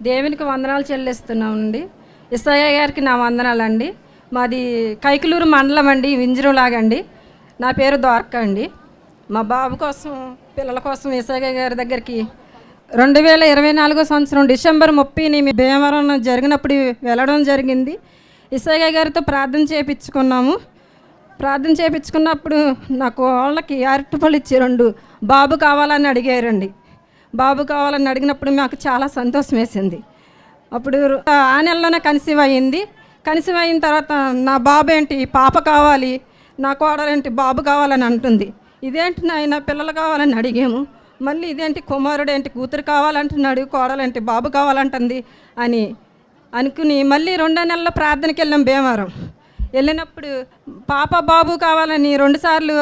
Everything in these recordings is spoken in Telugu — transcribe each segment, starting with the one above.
దేవునికి వందనాలు చెల్లిస్తున్నామండి. ఇసయ్య గారికి నా వందనాలండి. మాది కైకలూరు మండలం అండి, వింజరంలాగండి. నా పేరు ద్వారక అండి. మా బాబు కోసం, పిల్లల కోసం ఇసయ్య గారి దగ్గరికి 2024 సంవత్సరం డిసెంబర్ 30 భీమవరం జరిగినప్పుడు వెళ్ళడం జరిగింది. ఇసయ్య గారితో ప్రార్థన చేయించుకున్నాము. ప్రార్థన చేయించుకున్నప్పుడు నాకు వాళ్ళకి అరటిపళ్ళు ఇచ్చి 2 బాబు కావాలని అడిగారండి. బాబు కావాలని అడిగినప్పుడు మాకు చాలా సంతోషం వేసింది. అప్పుడు ఆ నెలలోనే కన్సీవ్ అయ్యింది. కన్సీవ్ అయిన తర్వాత నా బాబు ఏంటి పాప కావాలి, నా కోడలేంటి బాబు కావాలని అంటుంది. ఇదేంటి నాయన పిల్లలు కావాలని అడిగాము, మళ్ళీ ఇదేంటి కుమారుడు ఏంటి కూతురు కావాలంటున్నాడు, కోడలేంటి బాబు కావాలంటుంది అని అనుకుని మళ్ళీ 2వ నెలలో ప్రార్థనకి వెళ్ళాం భీమవరం. వెళ్ళినప్పుడు పాప బాబు కావాలని 2 సార్లు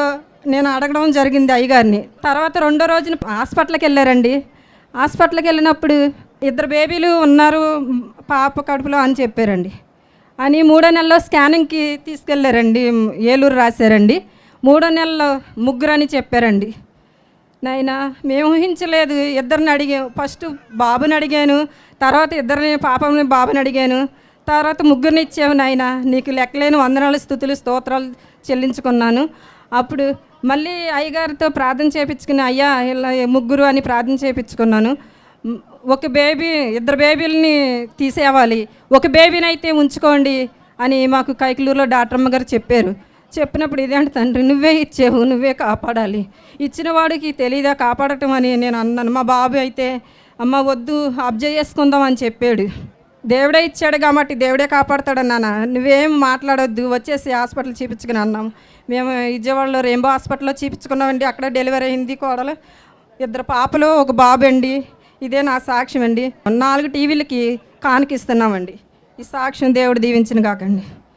నేను అడగడం జరిగింది అయ్యగారిని. తర్వాత 2వ రోజున హాస్పిటల్కి వెళ్ళారండి. హాస్పిటల్కి వెళ్ళినప్పుడు 2 బేబీలు ఉన్నారు పాప కడుపులో అని చెప్పారండి. అని 3వ నెలలో స్కానింగ్కి తీసుకెళ్ళారండి, ఏలూరు రాశారండి. 3వ నెలలో 3 అని చెప్పారండి. నాయనా మేము ఊహించలేదు. 2ని అడిగాను, ఫస్ట్ బాబుని అడిగాను, తర్వాత 2 పాపని బాబుని అడిగాను, తర్వాత 3 ఇచ్చాము. నాయన నీకు లెక్కలేని వందనాలు స్తుతులు స్తోత్రాలు చెల్లించుకున్నాను. అప్పుడు మళ్ళీ అయ్యగారితో ప్రార్థన చేయించుకుని అయ్యా ఇలా 3 అని ప్రార్థన చేయించుకున్నాను. 1 బేబీ 2 బేబీలని తీసేవాలి, 1 బేబీని అయితే ఉంచుకోండి అని మాకు కైకలూరులో డాక్టర్ అమ్మ గారు చెప్పారు. చెప్పినప్పుడు ఇదేంటి తండ్రి నువ్వే ఇచ్చావు, నువ్వే కాపాడాలి, ఇచ్చిన వాడికి తెలీదా కాపాడటం అని నేను అన్నాను. మా బాబు అయితే అమ్మ వద్దు అబ్జర్వ్ చేసుకుందాం అని చెప్పాడు. దేవుడే ఇచ్చాడు కాబట్టి దేవుడే కాపాడతాడన్నానా, నువ్వేం మాట్లాడొద్దు వచ్చేసి హాస్పిటల్ చూపించుకుని అన్నాము. మేము విజయవాడలో రెయిన్బో హాస్పిటల్లో చూపించుకున్నామండి. అక్కడ డెలివరీ అయింది కోడలు, 2 పాపలు 1 బాబు అండి. ఇదే నా సాక్ష్యం అండి. 4 టీవీలకి కానుకిస్తున్నామండి. ఈ సాక్ష్యం దేవుడు దీవించిన కాకండి.